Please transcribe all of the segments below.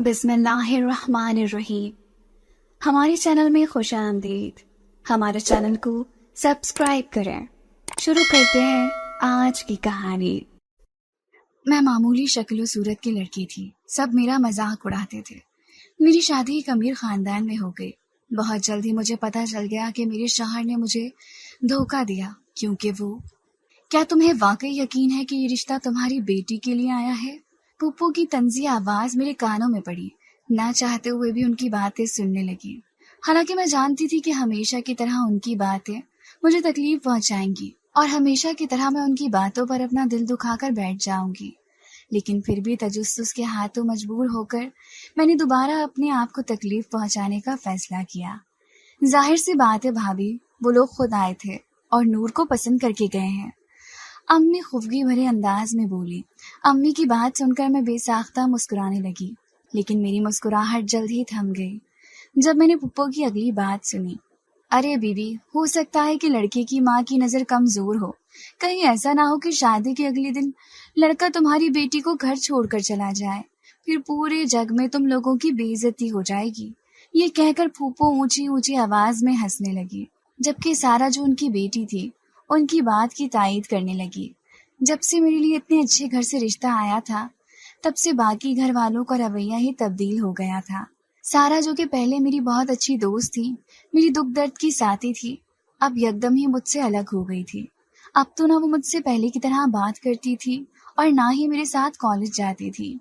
بسم اللہ الرحمن الرحیم۔ ہمارے چینل میں خوش آمدید۔ ہمارے چینل کو سبسکرائب کریں۔ شروع کرتے ہیں آج کی کہانی۔ میں معمولی شکل و صورت کی لڑکی تھی، سب میرا مذاق اڑاتے تھے۔ میری شادی ایک امیر خاندان میں ہو گئی۔ بہت جلد ہی مجھے پتہ چل گیا کہ میرے شوہر نے مجھے دھوکہ دیا، کیونکہ کیا تمہیں واقعی یقین ہے کہ یہ رشتہ تمہاری بیٹی کے لیے آیا ہے؟ پھپھو کی طنزیہ آواز میرے کانوں میں پڑی۔ نہ چاہتے ہوئے بھی ان کی باتیں سننے لگی، حالانکہ میں جانتی تھی کہ ہمیشہ کی طرح ان کی باتیں مجھے تکلیف پہنچائیں گی اور ہمیشہ کی طرح میں ان کی باتوں پر اپنا دل دکھا کر بیٹھ جاؤں گی۔ لیکن پھر بھی تجسس کے ہاتھوں مجبور ہو کر میں نے دوبارہ اپنے آپ کو تکلیف پہنچانے کا فیصلہ کیا۔ ظاہر سی بات ہے بھابھی، وہ لوگ خود آئے تھے اور نور کو پسند کر کے گئے ہیں، امی خفگی بھرے انداز میں بولی۔ امی کی بات سن کر میں بے ساختہ مسکرانے لگی، لیکن میری مسکراہٹ جلد ہی تھم گئی جب میں نے پھپھو کی اگلی بات سنی۔ ارے بیوی، ہو سکتا ہے کہ لڑکے کی ماں کی نظر کمزور ہو، کہیں ایسا نہ ہو کہ شادی کے اگلے دن لڑکا تمہاری بیٹی کو گھر چھوڑ کر چلا جائے، پھر پورے جگ میں تم لوگوں کی بے عزتی ہو جائے گی۔ یہ کہہ کر پھپھو اونچی اونچی آواز میں ہنسنے لگی، جبکہ سارا جو ان کی بیٹی تھی ان کی بات کی تائید کرنے لگی۔ جب سے میرے لیے اتنے اچھے گھر سے رشتہ آیا تھا، تب سے باقی گھر والوں کا رویہ ہی تبدیل ہو گیا تھا۔ سارا جو کہ پہلے میری بہت اچھی دوست تھی، میری دکھ درد کی ساتھی تھی، اب یکدم ہی مجھ سے الگ ہو گئی تھی۔ اب تو نہ وہ مجھ سے پہلے کی طرح بات کرتی تھی اور نہ ہی میرے ساتھ کالج جاتی تھی۔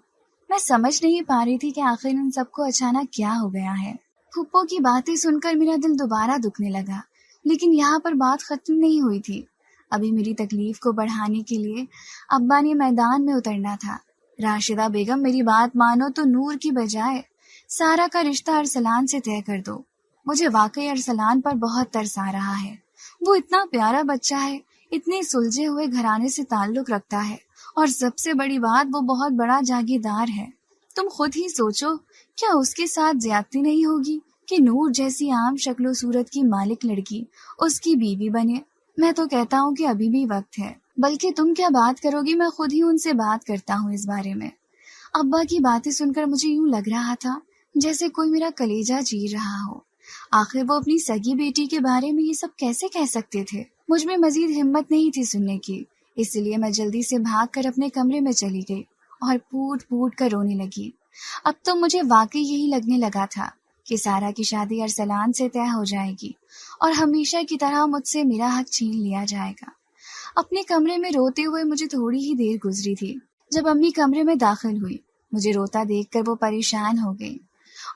میں سمجھ نہیں پا رہی تھی کہ آخر ان سب کو اچانک کیا ہو گیا ہے۔ پھپھو کی باتیں سن کر میرا دل دوبارہ دکھنے لگا، لیکن یہاں پر بات ختم نہیں ہوئی تھی۔ ابھی میری تکلیف کو بڑھانے کے لیے ابا نے میدان میں اترنا تھا۔ راشدہ بیگم، میری بات مانو تو نور کی بجائے سارا کا رشتہ ارسلان سے طے کر دو۔ مجھے واقعی ارسلان پر بہت ترس آ رہا ہے۔ وہ اتنا پیارا بچہ ہے، اتنے سلجھے ہوئے گھرانے سے تعلق رکھتا ہے، اور سب سے بڑی بات وہ بہت بڑا جاگیردار ہے۔ تم خود ہی سوچو، کیا اس کے ساتھ زیادتی نہیں ہوگی کہ نور جیسی عام شکل و صورت کی مالک لڑکی اس کی بیوی بنے؟ میں تو کہتا ہوں کہ ابھی بھی وقت ہے، بلکہ تم کیا بات کرو گی، میں خود ہی ان سے بات کرتا ہوں اس بارے میں۔ ابا کی باتیں سن کر مجھے یوں لگ رہا تھا جیسے کوئی میرا کلیجہ چیر رہا ہو۔ آخر وہ اپنی سگی بیٹی کے بارے میں یہ سب کیسے کہہ سکتے تھے؟ مجھ میں مزید ہمت نہیں تھی سننے کی، اس لیے میں جلدی سے بھاگ کر اپنے کمرے میں چلی گئی اور پھوٹ پھوٹ کر رونے لگی۔ اب تو مجھے واقعی یہی لگنے لگا تھا کہ سارا کی شادی ارسلان سے طے ہو جائے گی اور ہمیشہ کی طرح مجھ سے میرا حق چھین لیا جائے گا۔ اپنے کمرے میں روتے ہوئے مجھے تھوڑی ہی دیر گزری تھی جب امی کمرے میں داخل ہوئی۔ مجھے روتا دیکھ کر وہ پریشان ہو گئی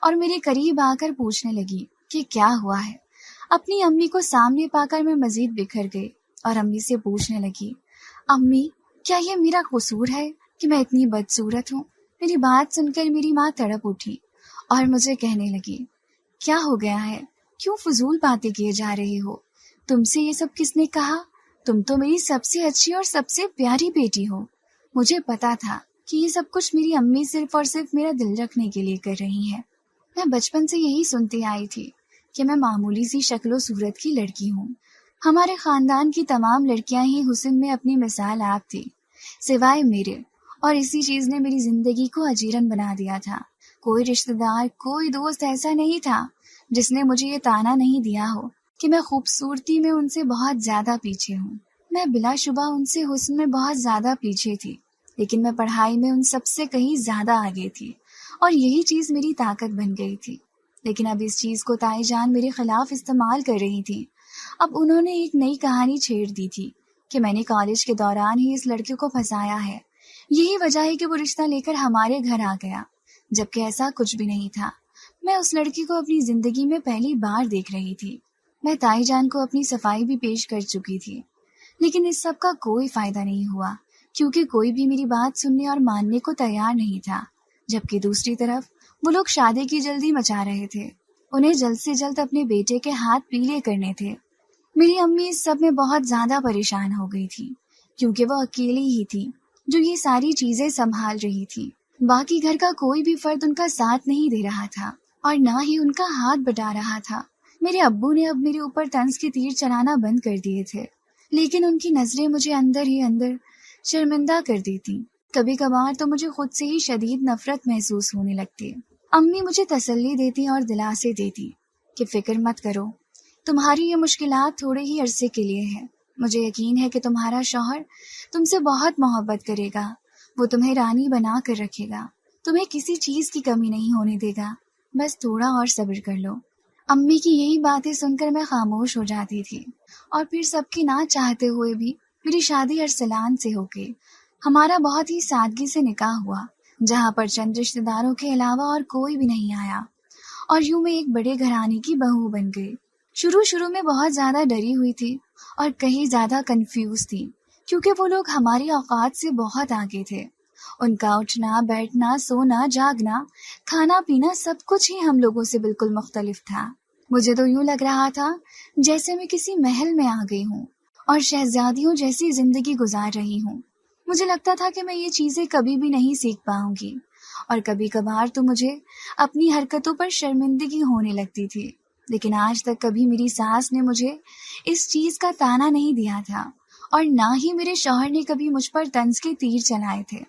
اور میرے قریب آ کر پوچھنے لگی کہ کیا ہوا ہے۔ اپنی امی کو سامنے پا کر میں مزید بکھر گئی اور امی سے پوچھنے لگی، امی، کیا یہ میرا قصور ہے کہ میں اتنی بدصورت ہوں؟ میری بات سن کر میری ماں تڑپ اٹھی اور مجھے کہنے لگی، کیا ہو گیا ہے؟ کیوں فضول باتیں کیے جا رہی ہو؟ تم سے یہ سب کس نے کہا؟ تم تو میری سب سے اچھی اور سب سے پیاری بیٹی ہو۔ مجھے پتا تھا کہ یہ سب کچھ میری امی صرف اور صرف میرا دل رکھنے کے لیے کر رہی ہیں۔ میں بچپن سے یہی سنتی آئی تھی کہ میں معمولی سی شکل و صورت کی لڑکی ہوں۔ ہمارے خاندان کی تمام لڑکیاں ہی حسن میں اپنی مثال آپ تھی، سوائے میرے، اور اسی چیز نے میری زندگی کو اجیرن بنا دیا تھا۔ کوئی رشتہ دار، کوئی دوست ایسا نہیں تھا جس نے مجھے یہ تانا نہیں دیا ہو کہ میں خوبصورتی میں ان سے بہت زیادہ پیچھے ہوں۔ میں بلا شبہ ان سے حسن میں بہت زیادہ پیچھے تھی، لیکن میں پڑھائی میں ان سب سے کہیں زیادہ آگے تھی، اور یہی چیز میری طاقت بن گئی تھی۔ لیکن اب اس چیز کو تائی جان میرے خلاف استعمال کر رہی تھی۔ اب انہوں نے ایک نئی کہانی چھیڑ دی تھی کہ میں نے کالج کے دوران ہی اس لڑکے کو پھنسایا ہے، یہی وجہ ہے کہ وہ رشتہ لے کر ہمارے گھر آ گیا، جبکہ ایسا کچھ بھی نہیں تھا۔ میں اس لڑکی کو اپنی زندگی میں پہلی بار دیکھ رہی تھی۔ میں تائی جان کو اپنی صفائی بھی پیش کر چکی تھی، لیکن اس سب کا کوئی فائدہ نہیں ہوا، کیونکہ کوئی بھی میری بات سننے اور ماننے کو تیار نہیں تھا۔ جبکہ دوسری طرف وہ لوگ شادی کی جلدی مچا رہے تھے، انہیں جلد سے جلد اپنے بیٹے کے ہاتھ پیلے کرنے تھے۔ میری امی اس سب میں بہت زیادہ پریشان ہو گئی تھی، کیونکہ وہ اکیلی ہی تھی جو یہ ساری چیزیں سنبھال رہی تھی۔ باقی گھر کا کوئی بھی فرد ان کا ساتھ نہیں دے رہا تھا اور نہ ہی ان کا ہاتھ بٹا رہا تھا۔ میرے ابو نے اب میرے اوپر طنز کے تیر چلانا بند کر دیے تھے، لیکن ان کی نظریں مجھے اندر ہی اندر شرمندہ کر دیتی۔ کبھی کبھار تو مجھے خود سے ہی شدید نفرت محسوس ہونے لگتی۔ امی مجھے تسلی دیتی اور دلاسے دیتی کہ فکر مت کرو، تمہاری یہ مشکلات تھوڑے ہی عرصے کے لیے ہیں۔ مجھے یقین ہے کہ تمہارا شوہر تم سے بہت محبت کرے گا، وہ تمہیں رانی بنا کر رکھے گا، تمہیں کسی چیز کی کمی نہیں ہونے دے گا، بس تھوڑا اور صبر کر لو۔ امی کی یہی باتیں سن کر میں خاموش ہو جاتی تھی، اور پھر سب کی نہ چاہتے ہوئے بھی میری شادی ارسلان سے ہو گئی۔ ہمارا بہت ہی سادگی سے نکاح ہوا، جہاں پر چند رشتہ داروں کے علاوہ اور کوئی بھی نہیں آیا، اور یوں میں ایک بڑے گھرانے کی بہو بن گئی۔ شروع میں بہت زیادہ ڈری ہوئی تھی اور کہیں زیادہ کنفیوز تھی، کیونکہ وہ لوگ ہماری اوقات سے بہت آگے تھے۔ ان کا اٹھنا، بیٹھنا، سونا، جاگنا، کھانا پینا سب کچھ ہی ہم لوگوں سے بالکل مختلف تھا۔ مجھے تو یوں لگ رہا تھا جیسے میں کسی محل میں آ گئی ہوں اور شہزادیوں جیسی زندگی گزار رہی ہوں۔ مجھے لگتا تھا کہ میں یہ چیزیں کبھی بھی نہیں سیکھ پاؤں گی، اور کبھی کبھار تو مجھے اپنی حرکتوں پر شرمندگی ہونے لگتی تھی، لیکن آج تک کبھی میری ساس نے مجھے اس چیز کا طعنہ نہیں دیا تھا، اور نہ ہی میرے شوہر نے کبھی مجھ پر طنز کے تیر چلائے تھے۔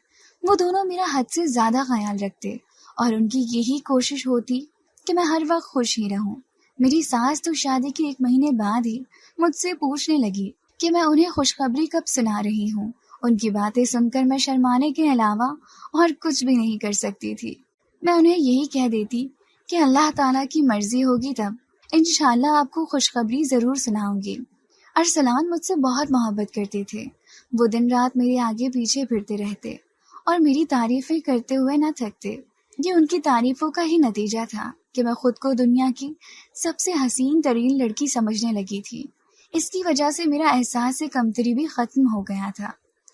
وہ دونوں میرا حد سے زیادہ خیال رکھتے، اور ان کی یہی کوشش ہوتی کہ میں ہر وقت خوش ہی رہوں۔ میری ساس تو شادی کے 1 مہینے بعد ہی مجھ سے پوچھنے لگی کہ میں انہیں خوشخبری کب سنا رہی ہوں۔ ان کی باتیں سن کر میں شرمانے کے علاوہ اور کچھ بھی نہیں کر سکتی تھی۔ میں انہیں یہی کہہ دیتی کہ اللہ تعالیٰ کی مرضی ہوگی تب انشاءاللہ آپ کو خوشخبری ضرور سناؤں گی۔ ارسلان مجھ سے بہت محبت کرتے تھے، وہ دن رات میرے آگے پیچھے پھرتے رہتے اور میری تعریفیں کرتے ہوئے نہ تھکتے۔ یہ ان کی تعریفوں کا ہی نتیجہ تھا کہ میں خود کو دنیا کی سب سے حسین ترین لڑکی سمجھنے لگی تھی۔ اس کی وجہ سے میرا احساس کمتری بھی ختم ہو گیا تھا۔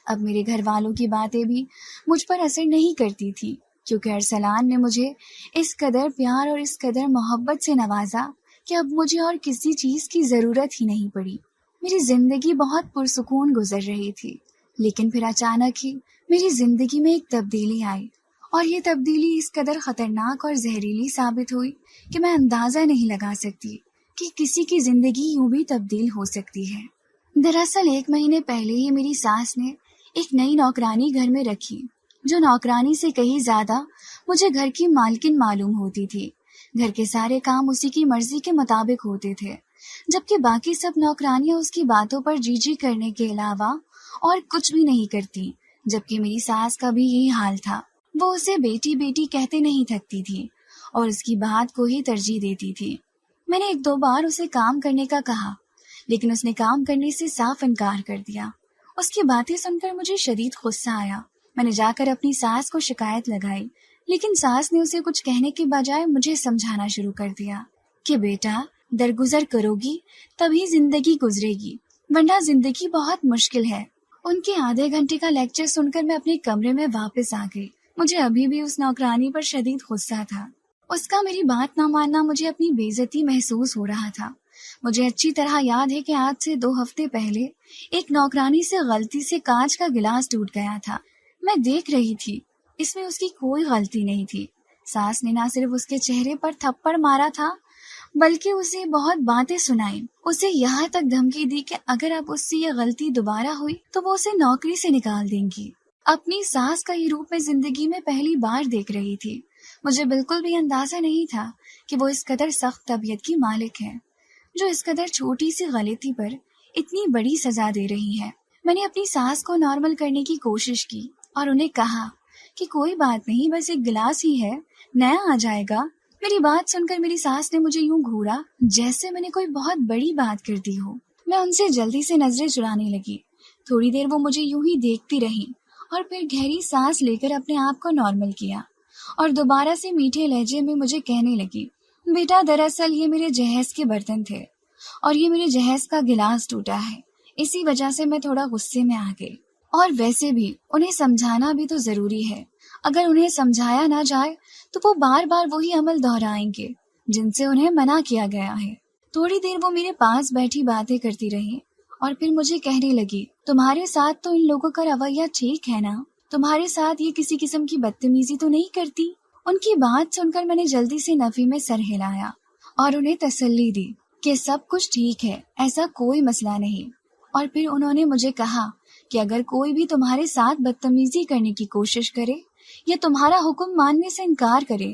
اب میرے گھر والوں کی باتیں بھی مجھ پر اثر نہیں کرتی تھی، کیونکہ ارسلان نے مجھے اس قدر پیار اور اس قدر محبت سے نوازا کہ اب مجھے اور کسی چیز کی ضرورت ہی نہیں پڑی۔ میری زندگی بہت پرسکون گزر رہی تھی، لیکن پھر اچانک ہی میری زندگی میں ایک تبدیلی آئی، اور یہ تبدیلی اس قدر خطرناک اور زہریلی ثابت ہوئی کہ میں اندازہ نہیں لگا سکتی کہ کسی کی زندگی یوں بھی تبدیل ہو سکتی ہے۔ دراصل 1 مہینے پہلے ہی میری ساس نے ایک نئی نوکرانی گھر میں رکھی، جو نوکرانی سے کہیں زیادہ مجھے گھر کی مالکن معلوم ہوتی تھی۔ گھر کے سارے کام اسی کی مرضی کے مطابق ہوتے تھے، جبکہ باقی سب نوکرانیاں اس کی باتوں پر جی جی کرنے کے علاوہ اور کچھ بھی نہیں کرتی، جبکہ میری ساس کا بھی یہی حال تھا۔ وہ اسے بیٹی بیٹی کہتے نہیں تھکتی تھی اور اس کی بات کو ہی ترجیح دیتی تھی۔ میں نے 1-2 بار اسے کام کرنے کا کہا، لیکن اس نے کام کرنے سے صاف انکار کر دیا۔ اس کی باتیں سن کر مجھے شدید غصہ آیا۔ میں نے جا کر اپنی ساس کو شکایت لگائی، لیکن ساس نے اسے کچھ کہنے کے بجائے مجھے سمجھانا شروع کر دیا کہ بیٹا، درگزر کرو گی تبھی زندگی گزرے گی، ورنہ زندگی بہت مشکل ہے۔ ان کے آدھے گھنٹے کا لیکچر سن کر میں اپنے کمرے میں واپس آ گئی۔ مجھے ابھی بھی اس نوکرانی پر شدید غصہ تھا۔ اس کا میری بات نہ ماننا مجھے اپنی بے عزتی محسوس ہو رہا تھا۔ مجھے اچھی طرح یاد ہے کہ آج سے 2 ہفتے پہلے ایک نوکرانی سے غلطی سے کانچ کا گلاس ٹوٹ گیا تھا۔ میں دیکھ رہی تھی، اس میں اس کی کوئی غلطی نہیں تھی۔ ساس نے نہ صرف اس کے چہرے پر تھپڑ مارا تھا، بلکہ اسے بہت باتیں سنائیں، اسے یہاں تک دھمکی دی کہ اگر اب اس سے یہ غلطی دوبارہ ہوئی تو وہ اسے نوکری سے نکال دیں گی۔ اپنی ساس کا یہ روپ میں زندگی میں پہلی بار دیکھ رہی تھی۔ مجھے بالکل بھی اندازہ نہیں تھا کہ وہ اس قدر سخت طبیعت کی مالک ہے، جو اس قدر چھوٹی سی غلطی پر اتنی بڑی سزا دے رہی ہے۔ میں نے اپنی ساس کو نارمل کرنے کی کوشش کی اور انہیں کہا کہ کوئی بات نہیں، بس ایک گلاس ہی ہے، نیا آ جائے گا۔ میری بات سن کر میری ساس نے مجھے یوں گھورا جیسے میں نے کوئی بہت بڑی بات کر دی ہو۔ میں ان سے جلدی سے نظریں چرانے لگی۔ تھوڑی دیر وہ مجھے یوں ہی دیکھتی رہی اور پھر گہری سانس لے کر اپنے آپ کو نارمل کیا اور دوبارہ سے میٹھے لہجے میں مجھے کہنے لگی، بیٹا دراصل یہ میرے جہیز کے برتن تھے اور یہ میرے جہیز کا گلاس ٹوٹا ہے، اسی وجہ سے میں تھوڑا غصے میں آ گئی۔ اور ویسے بھی انہیں سمجھانا بھی تو ضروری ہے، اگر انہیں سمجھایا نہ جائے تو وہ بار بار وہی عمل دہرائیں گے جن سے انہیں منع کیا گیا ہے۔ تھوڑی دیر وہ میرے پاس بیٹھی باتیں کرتی رہی اور پھر مجھے کہنے لگی، تمہارے ساتھ تو ان لوگوں کا رویہ ٹھیک ہے نا؟ تمہارے ساتھ یہ کسی قسم کی بدتمیزی تو نہیں کرتی؟ ان کی بات سن کر میں نے جلدی سے نفی میں سر ہلایا اور انہیں تسلی دی کہ سب کچھ ٹھیک ہے، ایسا کوئی مسئلہ نہیں۔ اور پھر انہوں نے مجھے کہا کہ اگر کوئی بھی تمہارے ساتھ بدتمیزی کرنے کی کوشش کرے یا تمہارا حکم ماننے سے انکار کرے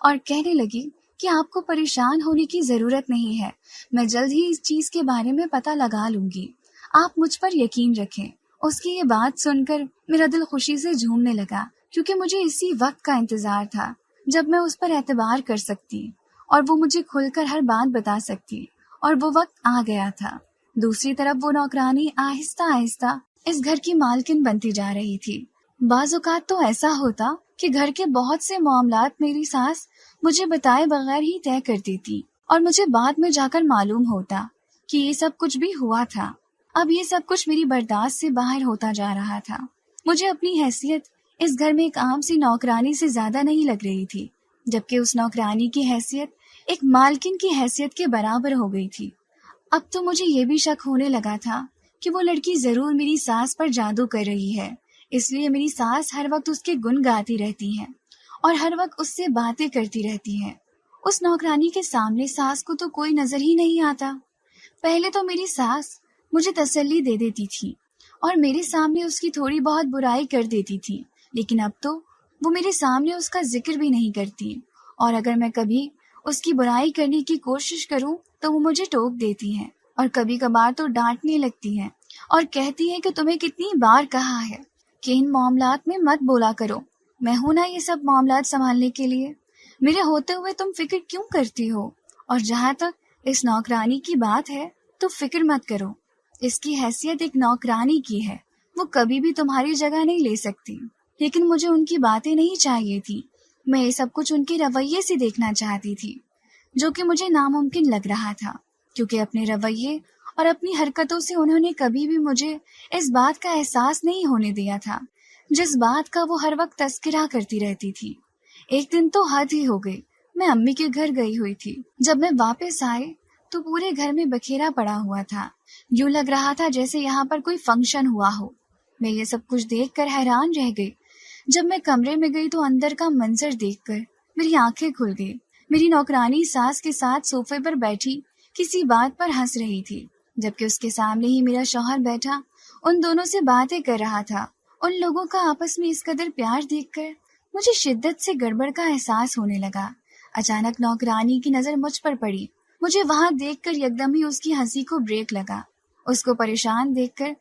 اور کہنے لگی کہ آپ کو پریشان ہونے کی ضرورت نہیں ہے، میں جلد ہی اس چیز کے بارے میں پتہ لگا لوں گی، آپ مجھ پر یقین رکھیں۔ اس کی یہ بات سن کر میرا دل خوشی سے جھومنے لگا، کیونکہ مجھے اسی وقت کا انتظار تھا جب میں اس پر اعتبار کر سکتی اور وہ مجھے کھل کر ہر بات بتا سکتی، اور وہ وقت آ گیا تھا۔ دوسری طرف وہ نوکرانی آہستہ آہستہ اس گھر کی مالکن بنتی جا رہی تھی۔ بعض اوقات تو ایسا ہوتا کہ گھر کے بہت سے معاملات میری ساس مجھے بتائے بغیر ہی طے کر دیتی، اور مجھے بعد میں جا کر معلوم ہوتا کہ یہ سب کچھ بھی ہوا تھا۔ اب یہ سب کچھ میری برداشت سے باہر ہوتا جا رہا تھا۔ مجھے اپنی حیثیت اس گھر میں ایک عام سی نوکرانی سے زیادہ نہیں لگ رہی تھی، جبکہ اس نوکرانی کی حیثیت ایک مالکن کی حیثیت کے برابر ہو گئی تھی۔ اب تو مجھے یہ بھی شک ہونے لگا تھا کہ وہ لڑکی ضرور میری ساس پر جادو کر رہی ہے، اس لیے میری ساس ہر وقت اس کے گن گاتی رہتی ہیں اور ہر وقت اس سے باتیں کرتی رہتی ہیں۔ اس نوکرانی کے سامنے ساس کو تو کوئی نظر ہی نہیں آتا۔ پہلے تو میری ساس مجھے تسلی دے دیتی تھی اور میرے سامنے اس کی تھوڑی بہت برائی کر دیتی تھی، لیکن اب تو وہ میرے سامنے اس کا ذکر بھی نہیں کرتی، اور اگر میں کبھی اس کی برائی کرنے کی کوشش کروں تو وہ مجھے ٹوک دیتی ہیں، اور کبھی کبھار تو ڈانٹنے لگتی ہیں اور کہتی ہیں کہ تمہیں کتنی بار کہا ہے کہ ان معاملات میں مت بولا کرو، میں ہوں نا یہ سب معاملات سنبھالنے کے لیے، میرے ہوتے ہوئے تم فکر کیوں کرتی ہو؟ اور جہاں تک اس نوکرانی کی بات ہے تو فکر مت کرو، اس کی حیثیت ایک نوکرانی کی ہے، وہ کبھی بھی تمہاری جگہ نہیں لے سکتی۔ لیکن مجھے ان کی باتیں نہیں چاہیے تھی، میں یہ سب کچھ ان کے رویے سے دیکھنا چاہتی تھی، جو کہ مجھے ناممکن لگ رہا تھا، کیونکہ اپنے رویے اور اپنی حرکتوں سے انہوں نے کبھی بھی مجھے اس بات کا احساس نہیں ہونے دیا تھا جس بات کا وہ ہر وقت تذکرہ کرتی رہتی تھی۔ ایک دن تو حد ہی ہو گئی، میں امی کے گھر گئی ہوئی تھی۔ جب میں واپس آئی تو پورے گھر میں بکھیرا پڑا ہوا تھا، یوں لگ رہا تھا جیسے یہاں پر کوئی فنکشن ہوا ہو۔ میں یہ سب کچھ دیکھ کر حیران رہ گئی۔ جب میں کمرے میں گئی تو اندر کا منظر دیکھ کر میری آنکھیں کھل گئی۔ میری نوکرانی ساس کے ساتھ صوفے پر بیٹھی کسی بات پر ہنس رہی تھی، جبکہ اس کے سامنے ہی میرا شوہر بیٹھا ان دونوں سے باتیں کر رہا تھا۔ ان لوگوں کا آپس میں اس قدر پیار دیکھ کر مجھے شدت سے گڑبڑ کا احساس ہونے لگا۔ اچانک نوکرانی کی نظر مجھ پر پڑی، مجھے وہاں دیکھ کر یکدم ہی اس کی ہنسی کو بریک لگا۔ اس کو پریشان دیکھ کر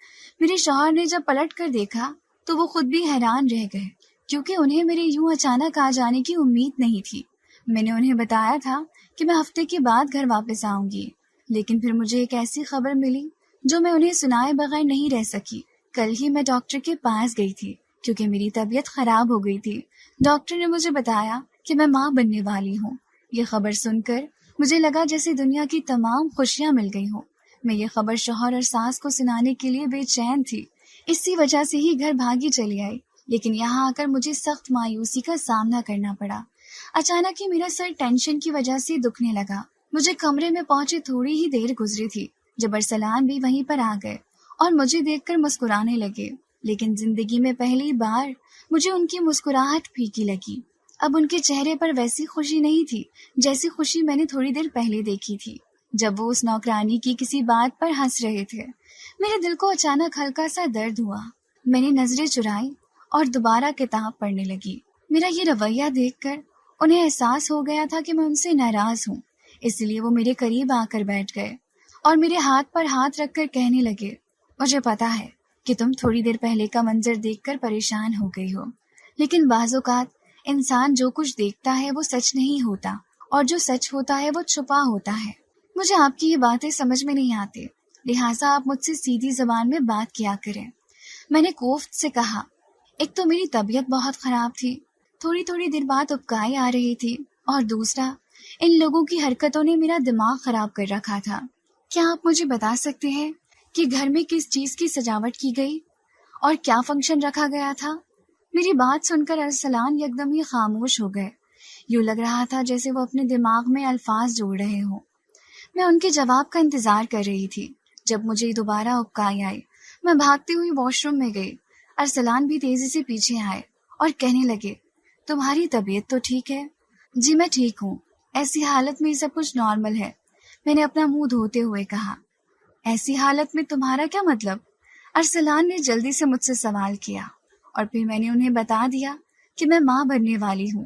میرے شوہر نے جب پلٹ کر دیکھا تو وہ خود بھی حیران رہ گئے، کیونکہ انہیں میرے یوں اچانک آ جانے کی امید نہیں تھی۔ میں نے انہیں بتایا تھا کہ میں ہفتے کے بعد گھر واپس آؤں گی، لیکن پھر مجھے ایک ایسی خبر ملی جو میں انہیں سنائے بغیر نہیں رہ سکی۔ کل ہی میں ڈاکٹر کے پاس گئی تھی کیونکہ میری طبیعت خراب ہو گئی تھی۔ ڈاکٹر نے مجھے بتایا کہ میں ماں بننے والی ہوں۔ یہ خبر سن کر مجھے لگا جیسے دنیا کی تمام خوشیاں مل گئی ہوں۔ میں یہ خبر شوہر اور ساس کو سنانے کے لیے بے چین تھی، اسی وجہ سے ہی گھر بھاگی چلی آئی، لیکن یہاں آ کر مجھے سخت مایوسی کا سامنا کرنا پڑا۔ اچانک ہی میرا سر ٹینشن کی وجہ سے دکھنے لگا۔ مجھے کمرے میں پہنچے تھوڑی ہی دیر گزری تھی جب ارسلان بھی وہیں پر آ گئے اور مجھے دیکھ کر مسکرانے لگے، لیکن زندگی میں پہلی بار مجھے ان کی مسکراہٹ پھیکی لگی۔ اب ان کے چہرے پر ویسی خوشی نہیں تھی جیسی خوشی میں نے تھوڑی دیر پہلے دیکھی تھی جب وہ اس نوکرانی کی کسی بات پر ہنس رہے تھے۔ میرے دل کو اچانک ہلکا سا درد ہوا۔ میں نے نظریں چرائیں اور دوبارہ کتاب پڑھنے لگی۔ میرا یہ رویہ دیکھ کر انہیں احساس ہو گیا تھا کہ میں ان سے ناراض ہوں، اس لیے وہ میرے قریب آ کر بیٹھ گئے اور میرے ہاتھ پر ہاتھ رکھ کر کہنے لگے، مجھے پتا ہے کہ تم تھوڑی دیر پہلے کا منظر دیکھ کر پریشان ہو گئی ہو، لیکن بعض اوقات انسان جو کچھ دیکھتا ہے وہ سچ نہیں ہوتا، اور جو سچ ہوتا ہے وہ چھپا ہوتا ہے۔ مجھے آپ کی یہ باتیں سمجھ میں نہیں آتی، لہٰذا آپ مجھ سے سیدھی زبان میں بات کیا کریں۔ میں نے کوفت سے کہا، ایک تو میری طبیعت بہت خراب تھی، تھوڑی تھوڑی دیر بعد ابکائی آ رہی تھی، اور دوسرا ان لوگوں کی حرکتوں نے میرا دماغ خراب کر رکھا تھا۔ کیا آپ مجھے بتا سکتے ہیں کہ گھر میں کس چیز کی سجاوٹ کی گئی اور کیا فنکشن رکھا گیا تھا؟ میری بات سن کر ارسلان یکدم ہی خاموش ہو گئے، یوں لگ رہا تھا جیسے وہ اپنے دماغ میں الفاظ جوڑ رہے ہوں۔ میں ان کے جواب کا انتظار کر رہی تھی۔ جب مجھے دوبارہ ابکائی آئی، میں بھاگتی ہوئی واش روم میں گئی۔ ارسلان بھی تیزی سے پیچھے آئے اور کہنے لگے، تمہاری طبیعت تو ٹھیک ہے؟ جی میں ٹھیک ہوں، ایسی حالت میں یہ سب کچھ نارمل ہے، میں نے اپنا منہ دھوتے ہوئے کہا۔ ایسی حالت میں تمہارا کیا مطلب؟ ارسلان نے جلدی سے مجھ سے سوال کیا، اور پھر میں نے انہیں بتا دیا کہ میں ماں بننے والی ہوں۔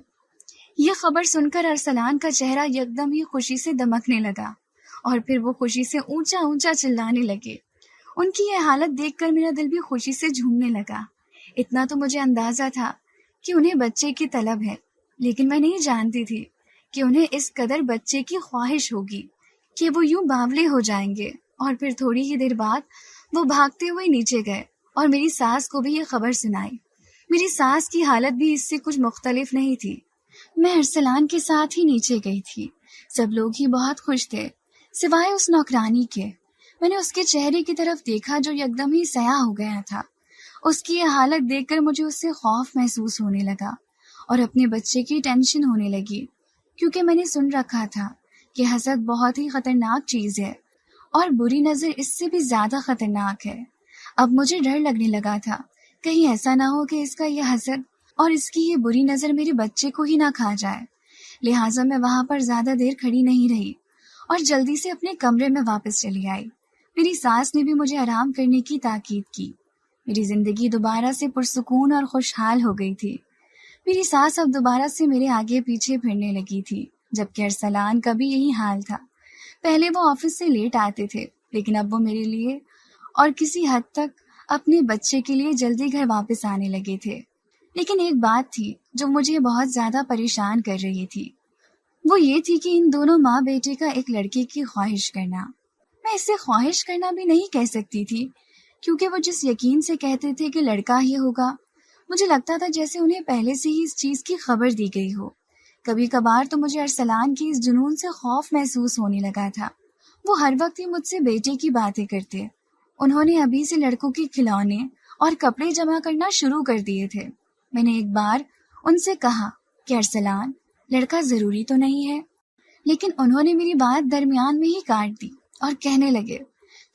یہ خبر سن کر ارسلان کا چہرہ یکدم ہی خوشی سے دمکنے لگا اور پھر وہ خوشی سے اونچا اونچا چلانے لگے۔ ان کی یہ حالت دیکھ کر میرا دل بھی خوشی سے جھومنے لگا۔ اتنا تو مجھے اندازہ تھا کہ انہیں بچے کی طلب ہے، لیکن میں نہیں جانتی تھی کہ انہیں اس قدر بچے کی خواہش ہوگی کہ وہ یوں باولے ہو جائیں گے۔ اور پھر تھوڑی ہی دیر بعد وہ بھاگتے ہوئے نیچے گئے اور میری ساس کو بھی یہ خبر سنائی۔ میری ساس کی حالت بھی اس سے کچھ مختلف نہیں تھی۔ میں ارسلان کے ساتھ ہی نیچے گئی تھی۔ سب لوگ ہی بہت خوش تھے سوائے اس نوکرانی کے۔ میں نے اس کے چہرے کی طرف دیکھا جو یکدم ہی سیاہ ہو گیا تھا۔ اس کی یہ حالت دیکھ کر مجھے اس سے خوف محسوس ہونے لگا اور اپنے بچے کی ٹینشن ہونے لگی، کیونکہ میں نے سن رکھا تھا کہ حسد بہت ہی خطرناک چیز ہے اور بری نظر اس سے بھی زیادہ خطرناک ہے۔ اب مجھے ڈر لگنے لگا تھا کہیں ایسا نہ ہو کہ اس کا یہ حسد اور اس کی یہ بری نظر میرے بچے کو ہی نہ کھا جائے۔ لہٰذا میں وہاں پر زیادہ دیر کھڑی نہیں رہی اور جلدی سے اپنے کمرے میں واپس چلی آئی۔ میری ساس نے بھی مجھے آرام کرنے کی تاکید کی۔ میری زندگی دوبارہ سے پرسکون اور خوشحال ہو گئی تھی۔ میری ساس اب دوبارہ سے میرے آگے پیچھے پھرنے لگی تھی، جبکہ ارسلان کا بھی یہی حال تھا۔ پہلے وہ آفس سے لیٹ آتے تھے، لیکن اب وہ میرے لیے اور کسی حد تک اپنے بچے کے لیے جلدی گھر واپس آنے لگے تھے۔ لیکن ایک بات تھی جو مجھے بہت زیادہ پریشان کر رہی تھی، وہ یہ تھی کہ ان دونوں ماں بیٹے کا ایک لڑکے کی خواہش کرنا۔ میں اسے خواہش کرنا بھی نہیں کہہ سکتی تھی، کیونکہ وہ جس یقین سے کہتے تھے کہ لڑکا ہی ہوگا، مجھے لگتا تھا جیسے انہیں پہلے سے ہی اس چیز کی خبر دی گئی ہو۔ کبھی کبھار تو مجھے ارسلان کی اس جنون سے خوف محسوس ہونے لگا تھا۔ وہ ہر وقت ہی مجھ سے بیٹے کی باتیں کرتے۔ انہوں نے ابھی سے لڑکوں کے کھلونے اور کپڑے جمع کرنا شروع کر دیے تھے۔ میں نے ایک بار ان سے کہا کہ ارسلان، لڑکا ضروری تو نہیں ہے، لیکن انہوں نے میری بات درمیان میں ہی کاٹ دی اور کہنے لگے،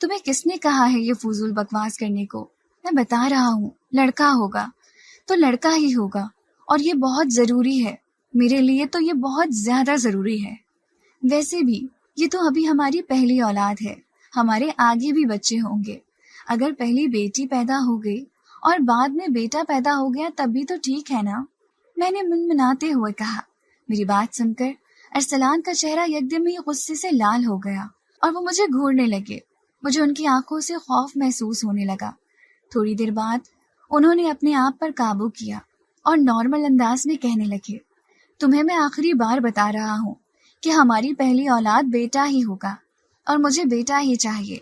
تمہیں کس نے کہا ہے یہ فضول بکواس کرنے کو؟ میں بتا رہا ہوں لڑکا ہوگا تو لڑکا ہی ہوگا، اور یہ بہت ضروری ہے، میرے لیے تو یہ بہت زیادہ ضروری ہے۔ ویسے بھی یہ تو ابھی ہماری پہلی اولاد ہے، ہمارے آگے بھی بچے ہوں گے۔ اگر پہلی بیٹی پیدا ہو گئی اور بعد میں بیٹا پیدا ہو گیا تب بھی تو ٹھیک ہے نا، میں نے منمناتے ہوئے کہا۔ میری بات سن کر ارسلان کا چہرہ یکدم ہی غصے سے لال ہو گیا اور وہ مجھے گھورنے لگے۔ مجھے ان کی آنکھوں سے خوف محسوس ہونے لگا۔ تھوڑی دیر بعد انہوں نے اپنے آپ پر قابو کیا اور نارمل انداز میں کہنے لگے، تمہیں میں آخری بار بتا رہا ہوں کہ ہماری پہلی اولاد بیٹا ہی ہوگا اور مجھے بیٹا ہی چاہیے۔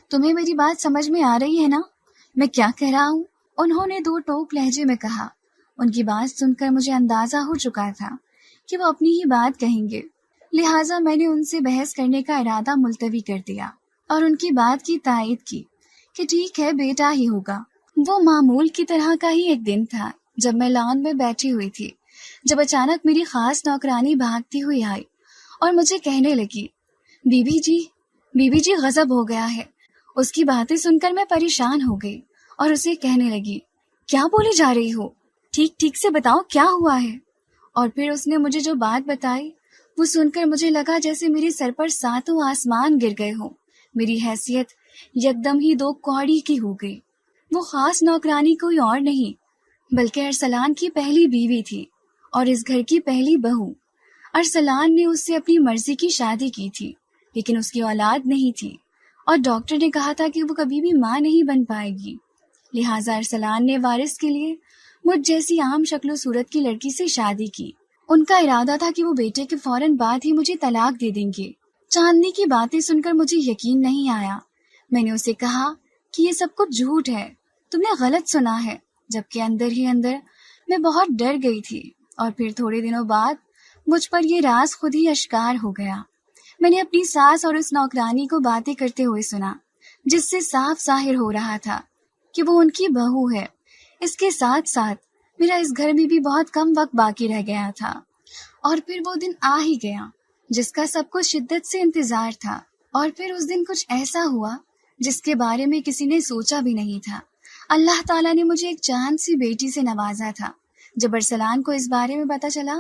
تمہیں میری بات سمجھ میں آ رہی ہے نا؟ میں کیا کہہ رہا ہوں؟ انہوں نے دو ٹوک لہجے میں کہا۔ ان کی بات سن کر مجھے اندازہ ہو چکا تھا کہ وہ اپنی ہی بات کہیں گے، لہٰذا میں نے ان سے بحث کرنے کا ارادہ ملتوی کر دیا اور ان کی بات کی تائید کی کہ ٹھیک ہے، بیٹا ہی ہوگا۔ وہ معمول کی طرح کا ہی ایک دن تھا جب میں لان میں بیٹھی ہوئی تھی، جب اچانک میری خاص نوکرانی بھاگتی ہوئی آئی اور مجھے کہنے لگی، بی بی جی غضب ہو گیا ہے۔ اس کی باتیں سن کر میں پریشان ہو گئی اور اسے کہنے لگی، کیا بولے جا رہی ہو؟ ٹھیک سے بتاؤ کیا ہوا ہے؟ اور پھر اس نے مجھے جو بات بتائی وہ سن کر مجھے لگا جیسے میرے سر پر ساتوں آسمان گر گئے ہوں۔ میری حیثیت یکدم ہی دو کوڑی کی ہو گئی۔ وہ خاص نوکرانی کوئی اور نہیں بلکہ ارسلان کی پہلی بیوی تھی اور اس گھر کی پہلی بہو۔ ارسلان نے اس سے اپنی مرضی کی شادی کی تھی، لیکن اس کی اولاد نہیں تھی اور ڈاکٹر نے کہا تھا کہ وہ کبھی بھی ماں نہیں بن پائے گی۔ لہٰذا ارسلان نے وارث کے لیے مجھ جیسی عام شکل و صورت کی لڑکی سے شادی کی۔ ان کا ارادہ تھا کہ وہ بیٹے کے فوراً بعد ہی مجھے طلاق دے دیں گے۔ چاندنی کی باتیں سن کر مجھے یقین نہیں آیا۔ میں نے اسے کہا کہ یہ سب کچھ جھوٹ ہے، تم نے غلط سنا ہے، جبکہ اندر ہی اندر میں بہت ڈر گئی تھی۔ اور پھر تھوڑے دنوں بعد مجھ پر یہ راز خود ہی اشکار ہو گیا۔ میں نے اپنی ساس اور اس نوکرانی کو باتیں کرتے ہوئے سنا، جس سے صاف ظاہر ہو رہا تھا کہ وہ ان کی بہو ہے۔ اس کے ساتھ ساتھ میرا اس گھر میں بھی بہت کم وقت باقی رہ گیا تھا، اور پھر وہ دن آ ہی گیا جس کا سب کو شدت سے انتظار تھا۔ اور پھر اس دن کچھ ایسا ہوا جس کے بارے میں کسی نے سوچا بھی نہیں تھا۔ اللہ تعالیٰ نے مجھے ایک چاند سی بیٹی سے نوازا تھا۔ جب ارسلان کو اس بارے میں پتہ چلا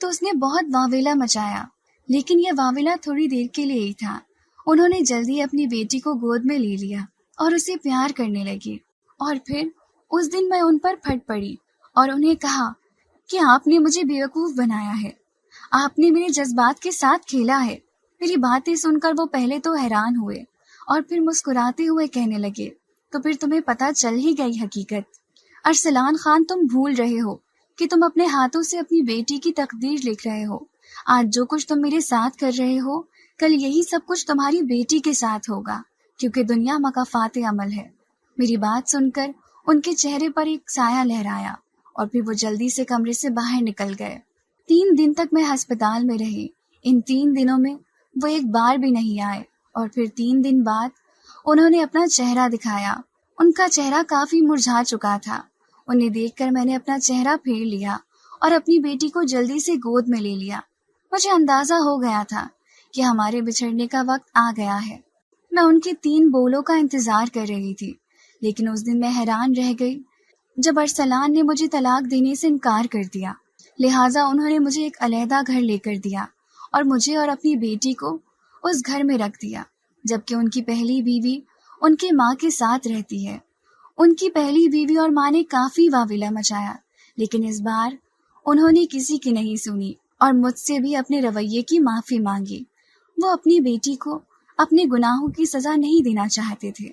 تو اس نے بہت واویلا مچایا، لیکن یہ واویلا تھوڑی دیر کے لیے ہی تھا۔ انہوں نے جلدی اپنی بیٹی کو گود میں لے لیا اور اسے پیار کرنے لگی، اور پھر اس دن میں ان پر پھٹ پڑی اور انہیں کہا کہ آپ نے مجھے بیوقوف بنایا ہے، آپ نے میرے جذبات کے ساتھ کھیلا ہے۔ میری باتیں سن کر وہ پہلے تو حیران ہوئے اور پھر مسکراتے ہوئے کہنے لگے، تو پھر تمہیں پتہ چل ہی گئی حقیقت۔ ارسلان خان، تم بھول رہے ہو کہ تم اپنے ہاتھوں سے اپنی بیٹی کی تقدیر لکھ رہے ہو۔ آج جو کچھ تم میرے ساتھ کر رہے ہو، کل یہی سب کچھ تمہاری بیٹی کے ساتھ ہوگا، کیونکہ دنیا مکافات عمل ہے۔ میری بات سن کر ان کے چہرے پر ایک سایہ لہرایا اور پھر وہ جلدی سے کمرے سے باہر نکل گئے۔ 3 دن تک میں ہسپتال میں رہی۔ ان 3 دنوں میں وہ ایک بار بھی نہیں آئے اور پھر 3 دن بعد انہوں نے اپنا چہرہ دکھایا۔ ان کا چہرہ کافی مرجھا چکا تھا۔ انہیں دیکھ کر میں نے اپنا چہرہ پھیر لیا اور اپنی بیٹی کو جلدی سے گود میں لے لیا۔ مجھے اندازہ ہو گیا تھا کہ ہمارے بچھڑنے کا وقت آ گیا ہے۔ میں ان کے 3 بولوں کا انتظار کر رہی تھی، لیکن اس دن میں حیران رہ گئی جب ارسلان نے مجھے طلاق دینے سے انکار کر دیا۔ لہٰذا انہوں نے مجھے ایک علیحدہ گھر لے کر دیا اور مجھے اور اپنی بیٹی کو اس گھر میں رکھ دیا، جبکہ ان کی پہلی بیوی ان کی ماں کے ساتھ رہتی ہے۔ ان کی پہلی بیوی اور ماں نے کافی واویلا مچایا، لیکن اس بار انہوں نے کسی کی نہیں سنی اور مجھ سے بھی اپنے رویے کی معافی مانگی۔ وہ اپنی بیٹی کو اپنے گناہوں کی سزا نہیں دینا چاہتے تھے۔